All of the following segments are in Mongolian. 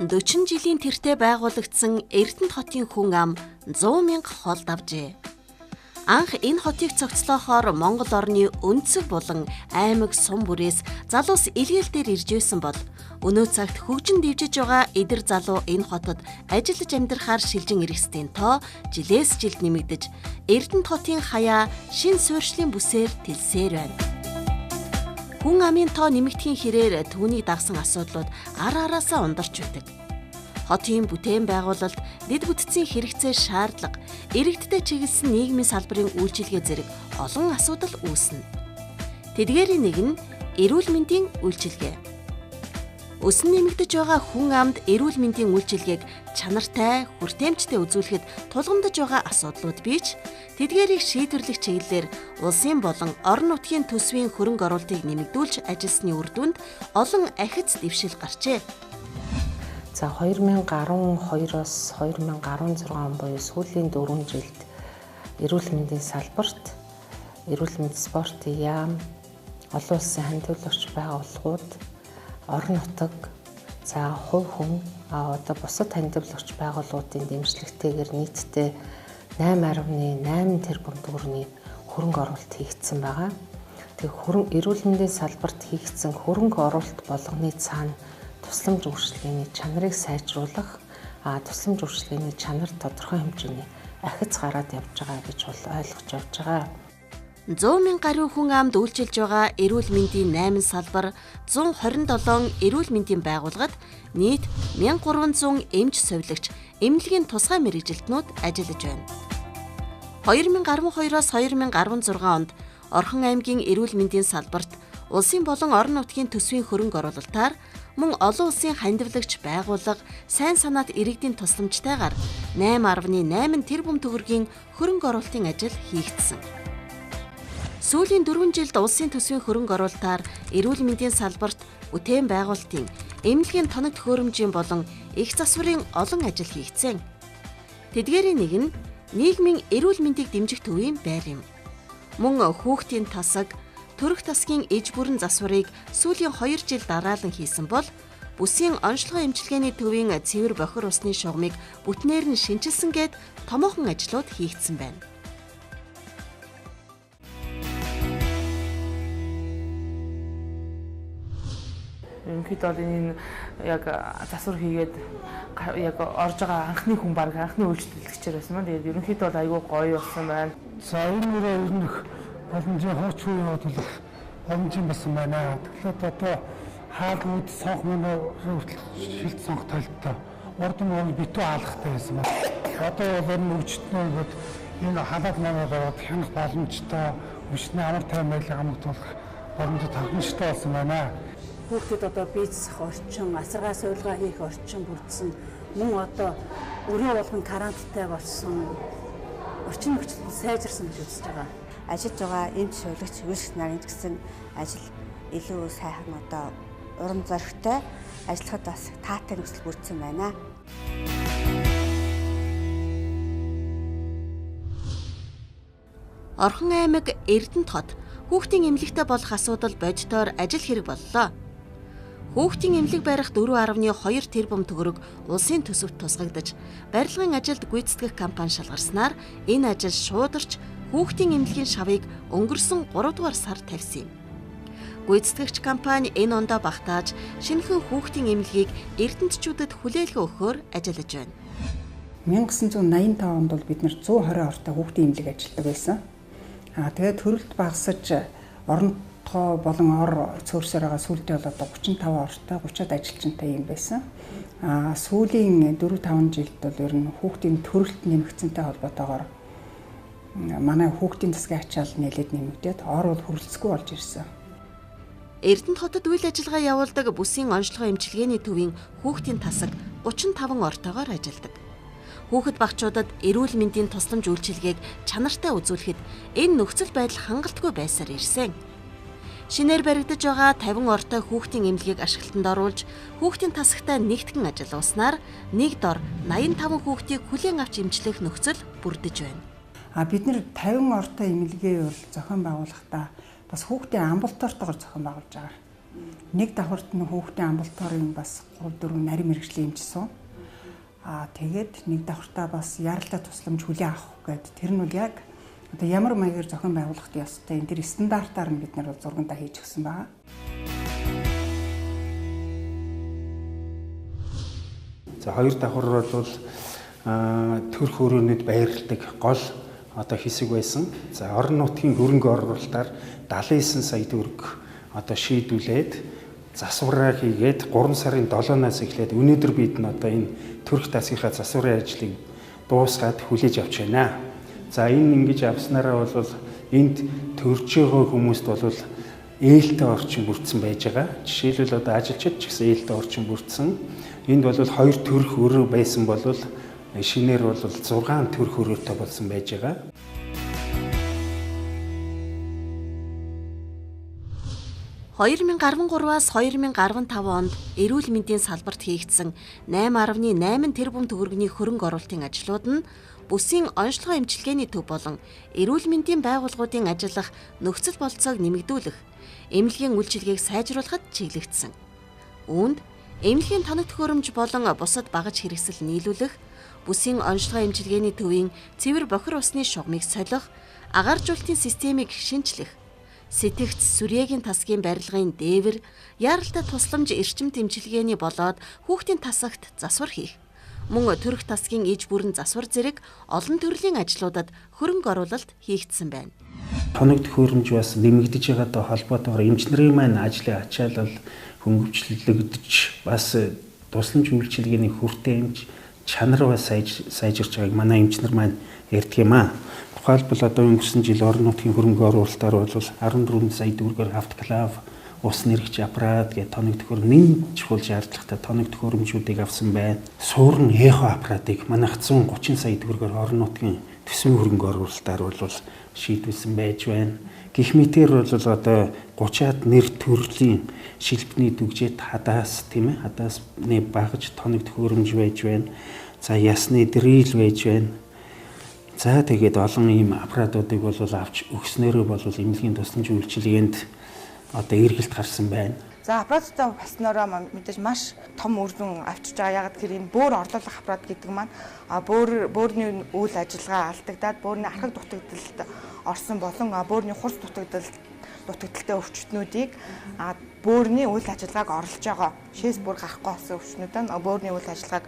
40 жилийн тэртээ байгуулагдсан Эрдэнэт хотын хүн ам 100 мянга холд авжээ. Анх энэ хотыг цогцлоохоор Монгол орны өнцөг болон аймаг сум бүрээс залуус илгээл дээр ирж байсан бол өнөө цагт хөгжин дэвжиж байгаа эдэр залуу энэ хотод ажиллаж амьдрахаар шилжин ирэхстийн тоо жилээс жилд нэмэгдэж Эрдэнэт хотын хаяа шин суурьшлийн бүсээр тэлсээр байна. Хүн амын тоо нэмэгдэхийн хэрээр түүнийг дагсан асуудлууд араасаа ундарч байдаг. Хотын бүтээн байгуулалт, дэд бүтцийн хэрэгцээ шаардлага, иргэдтэй чиглэсэн нийгмийн салбарын үйлчилгээ зэрэг олон асуудал үүснэ. Тэдгээрийн нэг нь эрүүл мэндийн үйлчилгээ. Өсөн нэмэгдэж байгаа хүн амд эрүүл мэндийн үйлчилгээг чанартай, хүртээмжтэй үзүүлэхэд тулгамдж байгаа асуудлууд бий ч тэдгээрийг шийдвэрлэх чиглэлээр улсын болон орон нутгийн төсвийн хөрөнгө оруулалтыг нэмэгдүүлж ажилласны үр дүнд олон ахиц дэвшил гарчээ. За 2012-оос 2016 он буюу сүүлийн 4 жилд эрүүл мэндийн салбарт эрүүл мэндийн спортын яам, олон улсын хандивлагч байгууллагууд, орон нутаг, за хувь хүн одоо бусад хандивлагч байгууллагуудын дэмжлэгтэйгээр нийтдээ 8.8 тэрбум төгрөгийн хөрөнгө оруулалт хийгдсэн байгаа. Тэгэхээр эрүүл мэндийн салбарт хийгдсэн хөрөнгө оруулалт болгоны цаана тусламж үйлчилгээний чанарыг сайжруулах, тусламж үйлчилгээний чанар тодорхой хэмжээний ахиц гараад явж байгаа гэж ойлгож явж байгаа. 100 мянга гаруй хүн амд үйлчилж байгаа эрүүл мэндийн 8 салбар 127 эрүүл мэндийн байгууллагад нийт 1300 эмч совилогч, эмнэлгийн тусгай мэргэжилтнүүд ажиллаж байна. 2012-оос 2016 онд Орхон аймгийн эрүүл мэндийн салбарт улсын болон орон нутгийн төсвийн хөрөнгө оруулалтаар мөн олон улсын хандивлагч байгууллага сайн санаат иргэдийн тусламжтайгаар 8.8 тэрбум төгрөгийн хөрөнгө оруулалтын ажил хийгдсэн. Сүүлийн 4 жилд улсын төсвийн хөрөнгө оруулалтаар эрүүл мэндийн салбарт бүтээн байгуулалтын, эмнэлгийн тоног төхөөрөмжийн болон их засварын олон ажил хийгдсэн. Тэдгээрийн нэг нь нийгмийн эрүүл мэндийг дэмжих төвийн байр юм. Мөн хүүхдийн тасаг, төрөх тасгийн иж бүрэн засварыг сүүлийн 2 жил дараалан хийсэн бол бүсийн онцлогоо эмчилгээний төвийн цэвэр бохир усны шугамыг бүтнээр нь шинчилсэн гээд томоохон ажлууд хийгдсэн байна. Ерөнхийдөө энэ яг засвар хийгээд яг орж байгаа анхны хүн баг анхны үйлчлүүлэгчээр байсан маа. Тэгээд ерөнхийдөө айгүй гоё болсон байна. За энэ өрнөх боломжийн хооч үеийн бодлого боломжийн басан байна. Тэгэхээр одоо хаал үүд сонх мөнөө шилт сонх талтай урдын бол битүү хаалгатай байсан байна. Одоо бол мөвчтнөө гээд энэ халаад манад ороод хянах боломжтой өчнөө амар тайван байдлыг хамгаалах боломжтой тавхамжтай болсон байна. Хүүхдэд одоо бие засах орчин, асаргаа суулгаа хийх орчин бүрдсэн. Мөн одоо өрөө болгон карантинтай болсон. Орчин нөхцөл сайжирсан гэж үзэж байгаа. Ажиллаж байгаа эмч суулгч үйлчлэгч нарын гэсэн ажил илүү сайхан одоо урам зоригтой ажиллахад бас таатай нөхцөл бүрдсэн байна. Орхон аймаг Эрдэнэт хот хүүхдийн эмнэлэгтэй болох асуудал бодитоор ажил хэрэг боллоо. Хүүхдийн эмнэлэг барих 4.2 тэрбум төгрөг улсын төсөвт тусгагдаж, барилгын ажилд гүйцэтгэх компани шалгарснаар энэ ажил шуударч хүүхдийн эмнэлгийн шавыг өнгөрсөн 3 дугаар сар тавьсан юм. Гүйцэтгэгч компани энэ ондоо багтааж, шинэхэн хүүхдийн эмнэлгийг эрдэнэтчүүдэд хүлээлгэн өгөхөөр ажиллаж байна. 1985 онд бол бид нэр 120 ортой хүүхдийн эмнэлэг ажилладаг байсан. Тэгээд төрөлт багасж орнотгоо болон ор цөөрсөөр байгаа сүүлдээ бол одоо 35 ортой 30-аад ажилчинтай юм байсан. Сүүлийн 4-5 жилд бол ер нь хүүхдийн төрөлт нэмэгдсэнтэй холбоотойгоор манай хүүхдийн засгийн ачаал нэлээд нэмэгдээд ор бол хөрөлцөхгүй болж ирсэн. Эрдэнэт хотод үйл ажиллагаа явуулдаг бүсийн онцлогоо эмчилгээний төвийн хүүхдийн тасаг 35 ортойгоор ажилладаг. Хүүхэд багчуудад эрүүл мэндийн тусламж үйлчилгээг чанартай үзүүлэхэд энэ нөхцөл байдал хангалтгүй байсаар ирсэн. Шинээр баригдаж байгаа 50 ортой хүүхдийн эмнэлгийг ашиглалтанд оруулж, хүүхдийн тасагтай нэгтгэн ажилласнаар нэг дор 85 хүүхдийг хүлээн авч эмчлэх нөхцөл бүрдэж байна. Бид нэр 50 ортой эмнэлгээ бол зохион байгуулахдаа бас хүүхдийн амбулаторитойгоор зохион байгуулж байгаа. Нэг давхарт нь хүүхдийн амбулаторийн бас 3-4 нарийн мэрэгжлийн эмчсэн. Тэгээд нэг давхартаа бас яралтай тусламж хүлээн авах гэдэг. Тэр нь бол яг одоо ямар маягаар зохион байгуулах ёстой. Энэ төр стандартаар нь бид нар зургандаа хийж өгсөн байгаа. За хоёр давхар бол төрх өрөөнөд байрладаг гол одоо хэсэг байсан. За орон нутгийн хөрөнгө оруулалтаар 79 сая төгрөг одоо шийдүүлээд засвараа хийгээд 3 сарын 7-наас эхлээд өнөөдөр бид нь одоо энэ төрх тасгийнхаа засварын ажлыг дуусгаад хүлээж авч байна. За энэ ингэж авснараа бол энд төрж байгаа хүмүүст бол ээлтэй орчин бүрдсэн байж байгаа. Жишээлбэл одоо ажилчид ч гэсэн ээлтэй орчин бүрдсэн. Энд бол 2 төрх өрөө байсан бол шинээр бол 6 төрх өрөөтэй болсон байж байгаа. 2013-аас 2015 онд эрүүл мэндийн салбарт хийгдсэн 8.8 тэрбум төгрөгийн хөрөнгө оруулалтын ажлууд нь бүсийн онцлогоо эмчилгээний төв болон эрүүл мэндийн байгууллагуудын ажиллах нөхцөл болцоог нэмэгдүүлэх, эмнэлгийн үйлчилгээг сайжруулахад чиглэгдсэн. Үүнд эмнэлгийн тоног төхөөрөмж болон бусад багаж хэрэгсэл нийлүүлэх, бүсийн онцлогоо эмчилгээний төвийн цэвэр бохир усны шугамыг солих, агааржуулалтын системийг шинжлэх, сэтгэгц сүрьегийн тасгийн барилгын дээвэр, яаралтай тусламж эрчимт эмчилгээний болоод хүүхдийн тасагт засвар хийх, мөн төрх тасгийн иж бүрэн засвар зэрэг олон төрлийн ажлуудад хөрөнгө оруулалт хийгдсэн байна. Тоног төхөөрөмж бас нэмэгдэж байгаатай холбоотойгоор эмчнэрийн маань ажлын ачаалал хөнгөвчлөгдөж бас тусламж үйлчилгээний хүртээ эмч чанар бас сайжирч байгааг манай эмчнэр маань ярьдаг юм аа. Тухайлбал одоо өнгөрсөн жил орон нутгийн хөрөнгө оруулалтаар бол 14 сая төгрөгөөр автоклав, ус нэрэгч аппарат гэх тоног төхөөрөмж чухал шаардлагатай тоног төхөөрөмжүүдийг авсан байна. Суурн эхо аппаратыг манайх 130 сая төгрөгөөр орон нутгийн төсвийн хөрөнгө оруулалтаар бол шийдвэсэн байж байна. Гэх мэтээр бол одоо 30-аад нэр төрлийн шилбэний дүгжээд хадаас тийм ээ хадаасны багаж тоног төхөөрөмж байж байна. За ясны дрил байж байна. За тэгээд олон ийм аппаратуудыг бол авч өгснөөрөө бол эмнэлгийн тусламж үйлчилгээнд одоо эргэлт гарсан байна. За аппараттай басноороо мэдээж маш том үр дүн авчирч байгаа. Яг тэгэхээр энэ бөөр орлуулах аппарат гэдэг маань бөөрийн үйл ажиллагаа алдагдаад бөөрийн архаг дутагдалд орсон болон бөөрийн хурц дутагдaltaй өвчтнүүдийг бөөрийн үйл ажиллагааг орлож байгаа. Шээс бүр гарахгүй болсон өвчтнүүд нь бөөрийн үйл ажиллагааг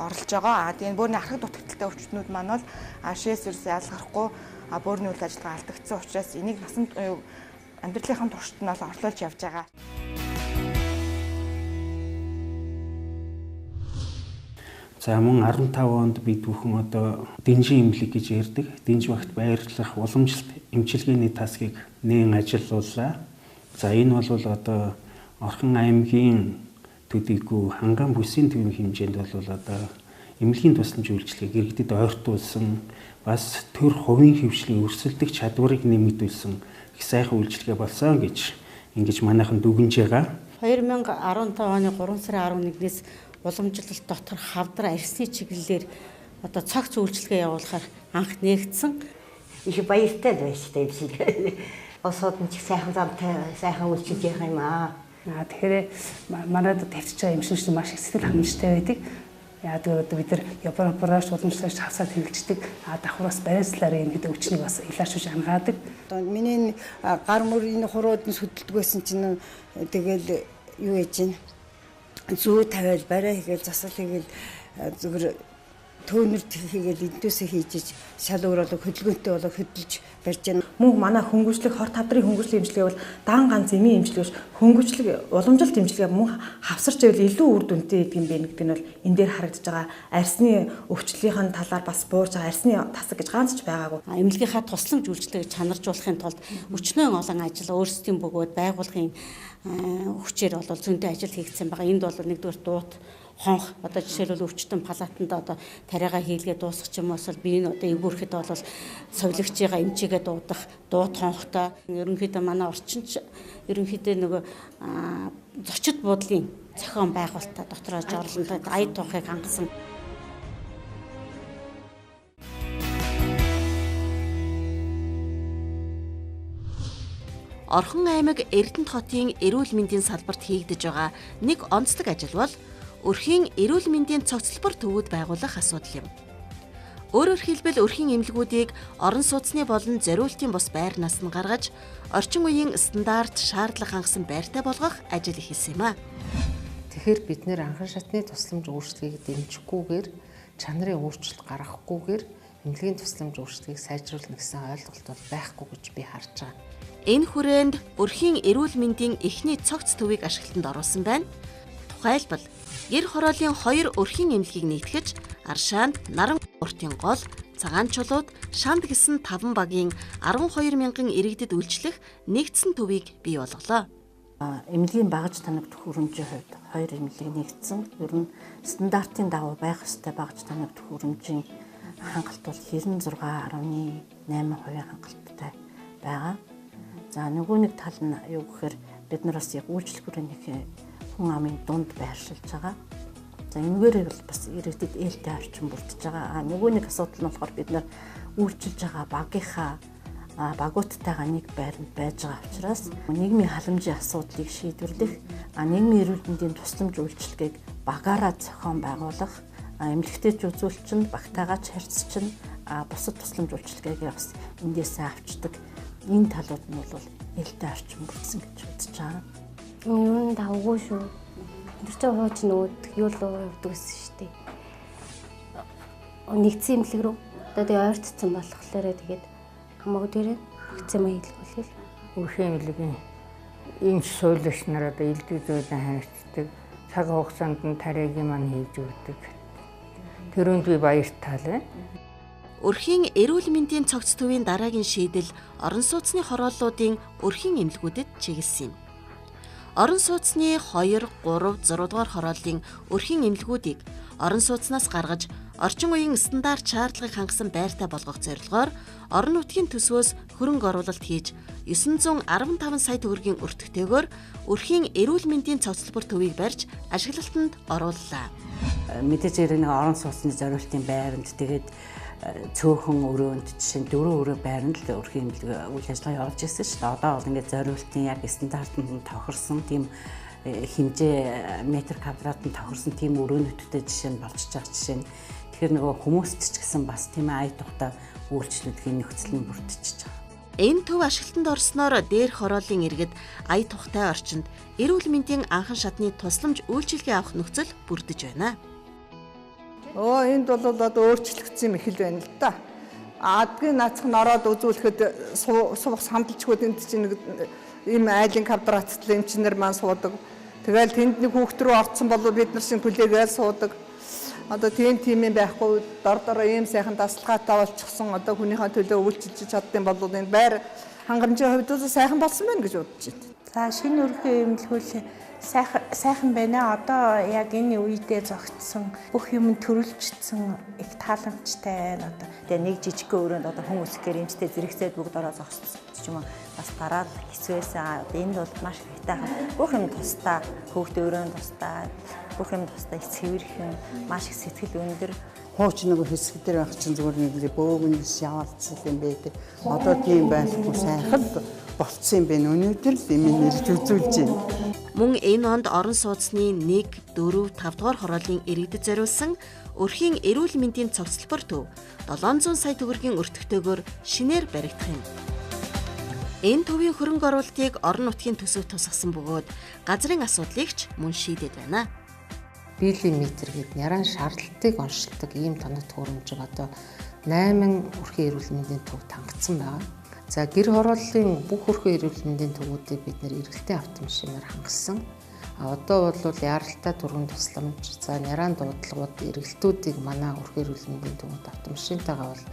орлож байгаа. Тэгээд бөөрийн архаг дутагдaltaй өвчтнүүд маань бол шээс ерөөсөө ялгарахгүй бөөрийн үйл ажиллагаа алдагдсан учраас энийг насанд амьдралынхаа туршид нь бол орлуулж явж байгаа. За мөн 15 онд бид бүхэн одоо дэнжин эмнэлэг гэж ярьдаг. Дэнж багт байрлах уламжлалт эмчилгээний тасгийг нээн ажиллууллаа. За энэ бол одоо Орхон аймгийн төдийгүй Ханган бүсийн төвийн хэмжээнд бол одоо эмнэлгийн тусламж үйлчилгээг иргэдэд ойртуулсан, бас төр хувийн хөвшлийн өрсөлдөх чадварыг нэмэгдүүлсэн их сайхан үйлчилгээ болсон гэж ингэж манайхан дүгнж байгаа. 2015 оны 3 сарын 11-ээс уламжлалт дотор хавдар арьсны чиглэлээр одоо цогц үйлчилгээ явуулахаар анх нээгдсэн. Их баяртай байж тайлшгүй. Осоод нь ч сайхан замтай сайхан үйлчилж явах юм аа. Тэгэхээр манайд тавьчих байгаа эмчнэрч маш их сэтгэл хангамжтай байдаг. Яагаад гэвэл бид нар Японоос уламжлалт хавсаар тэмэлждэг. Давхраас бариалслаар юм гэдэг өвчнийг бас илэршүүлж хангаадаг. Одоо миний гар мөрийн хурууд нь сүдэлдэг байсан чинь тэгэл юу яж чинь зүү тавиал барай хийгээл засал хийгээл зүгээр төөнөрт хийгээл эднээсээ хийж шал өөр болоо хөдөлгөөнтэй болоо хөдөлж барьж байна. Мөн манай хөнгөвчлөг хорт тавдрын хөнгөвчлөлийн эмчилгээ бол дан ганц эмийн эмчилгээш хөнгөвчлөг уламжлалт эмчилгээ мөн хавсарч байвал илүү үр дүнтэй гэдэг юм бэ гэдэг нь бол энэ дээр харагдаж байгаа. Арьсны өвчлөлийн талаар бас буурж байгаа арьсны тасаг гэж ганц ч байгаагүй. Эмнэлгийнхаа тусламж үйлчлэгийг чанаржуулахын тулд өчнөө олон ажил өөрсдийн бөгөөд байгууллагын хүчээр бол зөндөө ажил хийгдсэн байгаа. Энд бол нэгдүгээр дуут хонх одоо жишээлбэл өвчтөн палатанд одоо тариагаа хийлгээ дуусгах юм бол би энэ одоо эвгүүрэхэд бол совилогчийн эмчигээ дуудах дуут хонхтой ерөнхийдөө манай орчинч ерөнхийдөө нөгөө зочид буудлын зохион байгуулалтаа доторож орлондод аяд тухайг хангасан. Орхон аймаг Эрдэнэт хотын эрүүл мэндийн салбарт хийгдэж байгаа нэг онцлог ажил бол өрхийн эрүүл мэндийн цогцлбор төвүүд байгуулах асуудал юм. Өөрөөр хэлбэл өрхийн эмнэлгүүдийг орон сууцны болон зориултын бус байрнаас нь гаргаж, орчин үеийн стандарт шаардлага хангасан байртай болгох ажил хийсэн юм а. Тэгэхээр бид нэр анхан шатны тусламж өөрчлөлтийг дэмжихгүйгээр, чанарын өөрчлөлт гаргахгүйгээр эмнэлгийн тусламж өөрчлөлтийг сайжруулна гэсэн ойлголт бол байхгүй гэж би харж байгаа. Энэ хүрээнд өрхийн эрүүл мэндийн эхний цогц төвийг ашиглалтанд оруулсан байна. Тухайлбал, гэр хорооллын 2 өрхийн эмнэлгийг нийтгэж, Аршаанд наран уртын гол, цагаан чулууд, шанд гэсэн 5 багийн 12 мянган иргэдэд үйлчлэх нэгдсэн төвийг бий болголоо. Эмнэлгийн багаж танигдах хөрөмжийн хувьд 2 эмнэлэг нэгдсэн. Ер нь стандартын дагуу байх ёстой багаж танигдах хөрөмжийн хангалт бол 96.8% хангалттай байгаа. За нөгөө нэг тал нь юу гэхээр бид нар бас яг үйлчлэх хүрээний хүн амын дунд байршилж байгаа. За энэгээр бол бас иргэдэд ээлтэй орчин бүрдэж байгаа. Нөгөө нэг асуудал нь болохоор бид нар үйлчилж байгаа багийнхаа багуудтайгаа нэг байранд байж байгаа учраас нийгмийн халамжийн асуудлыг шийдвэрлэх, нийгмийн эрүүл мэндийн тусламж үйлчилгээг багаараа зохион байгуулах, эмнэлэгтэй үзүүлчин, багтайгаа харьцчин, бусад тусламж үйлчилгээгээ бас эндээсээ авчдаг. Энэ талууд нь бол ээлтэй орчин бүрдсэн гэж үзэж байгаа. Юу давгүй шүү. Тэр чинь хууч нүүд юу л явдаг гэсэн шүү дээ. Нэгдсэн эмнэлэг рүү одоо тэгээ ойртсон болохоор тэгээд хамаагүй дээрээ багцсан маяг хэлбэл өрхийн эмнэлгийн энэ суулагч нар одоо элдв зүйн харилцдаг, цаг хугацаанд нь тариагийн маань хийж өгдөг. Тэрүүнд би баяртай байна. Өрхийн эрүүл мэндийн цогц төвийн дараагийн шийдэл орон сууцны хорооллуудын өрхийн эмнэлгүүдэд чиглэсэн юм. Орон сууцны 2, 3, 6 дугаар хорооллын өрхийн эмнэлгүүдийг орон сууцнаас гаргаж, орчин үеийн стандарт шаардлагыг хангасан байртай болгох зорилгоор орон нутгийн төсвөөс хөрөнгө оруулалт хийж 915 сая төгрөгийн өртөгтэйгээр өрхийн эрүүл мэндийн цогцлбор төвийг барьж ашиглалтанд орууллаа. Мэдээж нэг орон сууцны зориултын байранд тэгээд цөөхөн өрөөнд жишээ нь 4 өрөө байранд л өрхийн эмнэлэг үйл ажиллагаа явуулж ирсэн шүү дээ. Одоо бол ингээд зориултын яг стандартанд тохирсон тийм хэмжээ метр квадратанд тохирсон тийм өрөөнүүдтэй жишээ нь болчихж байгаа жишээ нь. Тэгэхээр нөгөө хүмүүст ч гэсэн бас тийм ая тухтай үйлчлүүдийн нөхцөл нь бүрдчихэж байгаа. Энэ төв ашиглалтанд орсноор дээрх хорооллын иргэд ая тухтай орчинд эрүүл мэндийн анхан шатны тусламж үйлчилгээ авах нөхцөл бүрдэж байна. Энд бол одоо өөрчлөгдсөн юм их л байна л да. Адгийн наацх нь ороод үзүүлэхэд сувах сандалчгууд энд чинь нэг ийм айлын квадраттай эмчнэр маань суудаг. Тэгэл тэнд нэг хүүхд рүү орцсон бол бид нар шинэ хүлээгээл суудаг. Одоо тийм юм байхгүй дор ийм сайхан тасалгаатай болчихсон. Одоо хүнийхээ төлөө үйлчилж чаддсан бол энэ байр хангамжийн хувьд сайхан болсон байна гэж бодож байна. За шинэ өрхийн эмнэлгүүл сайхан байна. Одоо яг энэ үедээ зогтсон бүх юм төрөлжсөн их тааламжтай байна. Одоо тэгээ нэг жижигхэн өрөөнд одоо хүн үсгээр эмчтэй зэрэгцээд бүгд ороо зогссон ч юм уу бас дараа хэцвээсэн. Энд бол маш ихтэйхан бүх юм тусдаа хүүхдээ өрөөнд тусдаа бүх юм тусдаа цэвэрхэн маш их сэтгэл өндөр. Хууч нэг хэсэг дээр байх чинь зүгээр нэг бөөгнөс яваалцсан юм байдаг. Одоо тийм байхгүй сайхан болцсон юм байна. Өнөөдөр л юм нэлж үзүүлж байна. Мөн энэ онд орон сууцны 1, 4, 5 дугаар хорооллын иргэдэд зориулсан өрхийн эрүүл мэндийн цогцлбор төв 700 сая төгрөгийн өртөгтэйгээр шинээр баригдах юм. Энэ төвийн хөрөнгө оруулалтыг орон нутгийн төсөв тусгасан бөгөөд газрын асуудлыг ч мөн шийдэд байна. Биелийн метр гээд няран шаардлагатыг онцолдог ийм тоног хөрөмжийг одоо 8 өрхийн эрүүл мэндийн төв тангацсан байна. За гэр хорооллын бүх өрхийн эрүүл мэндийн төвүүдийг бид нэр эргэлтийн автомашинаар хангасан. Одоо бол яаралтай түргэн тусламж, за няран дуудлагууд эргэлтүүдийг манай өрхийн эрүүл мэндийн төвүүд автомашинтайгаа бол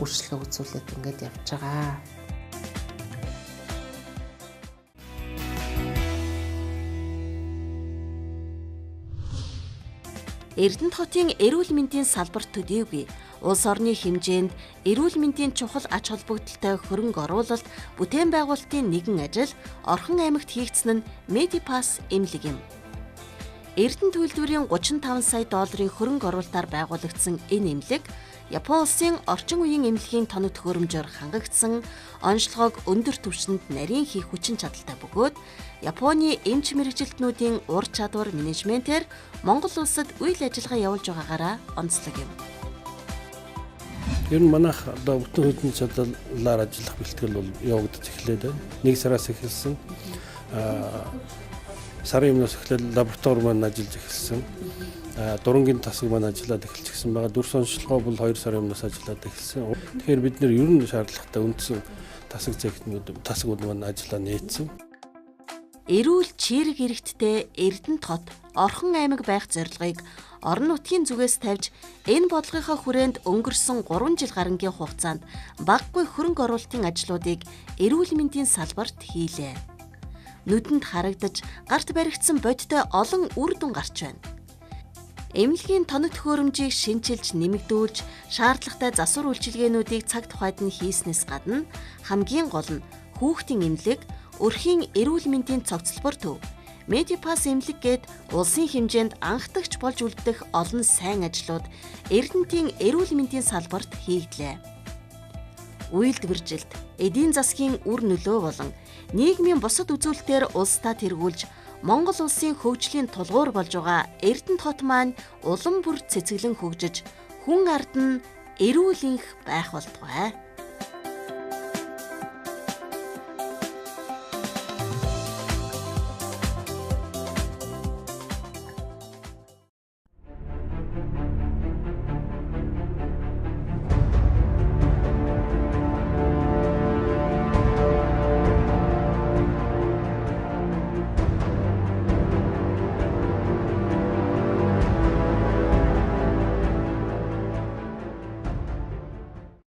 үйлчлэг үзүүлээд ингээд явж байгаа. Эрдэнэт хотын эрүүл мэндийн салбар төдийгүй улс орны хэмжээнд эрүүл мэндийн чухал ач холбогдолтой хөрөнгө оруулалт бүтээн байгуулалтын нэгэн ажил Орхон аймагт хийгдсэн нь Медипас эмнэлэг юм. Эрдэнэ төлөвлөрийн 35 сая долларын хөрөнгө оруулалтаар байгуулагдсан энэ эмнэлэг Япон улсын орчин үеийн эмнэлгийн тоног төхөөрөмжөөр хангагдсан онцлогоог өндөр түвшинд нарийн хийх хүчин чадалтай бөгөөд Японы эмч мэргэжилтнүүдийн ур чадвар менежментээр Монгол улсад үйл ажиллагаа явуулж байгаагаараа онцлог юм. Ер нь манайх одоо бүтэн хөдөлмөрийн чадлаар ажиллах бэлтгэл бол явагдаж эхлээд байна. 1 сараас эхэлсэн. Сарын өмнөөс эхлээд лаборатори маань ажиллаж эхэлсэн. Дурангийн тасаг маань ажиллаад эхэлчихсэн байгаа. Дүрс онцлогоо бол 2 сарын өмнөөс ажиллаад эхэлсэн. Тэгэхээр бид нэр ер нь шаардлагатай үндсэн тасагууд маань ажиллаа нээсэн. Эрүүл чирэг эрэгтдээ Эрдэнэт хот Орхон аймаг байх зорилгыг орон нутгийн зүгээс тавьж энэ бодлогынхаа хүрээнд өнгөрсөн 3 жил гарангийн хугацаанд багагүй хөрөнгө оруулалтын ажлуудыг эрүүл мэндийн салбарт хийлээ. Нүдэнд харагдаж, гарт баригдсан бодтой олон үр дүн гарч байна. Эмнэлгийн тоног төхөөрөмжийг шинчилж нэмэгдүүлж, шаардлагатай засвар үйлчилгээнүүдийг цаг тухайд нь хийснээс гадна хамгийн гол нь хүүхдийн эмнэлэг, өрхийн эрүүл мэндийн цогцлбор төв, Медипас эмнэлэг гээд улсын хэмжээнд анхдагч болж үлдэх олон сайн ажлууд Эрдэнэтийн эрүүл мэндийн салбарт хийгдлээ. Үйлдвэржилт, эдийн засгийн үр нөлөө болон нийгмийн бусад үзүүлэлтээр улсдаа тэргүүлж Монгол улсын хөгжлийн тулгуур болж байгаа Эрдэнэт хот маань улам бүр цэцэглэн хөгжиж хүн ард нь эрүүлэнх байх болтугай.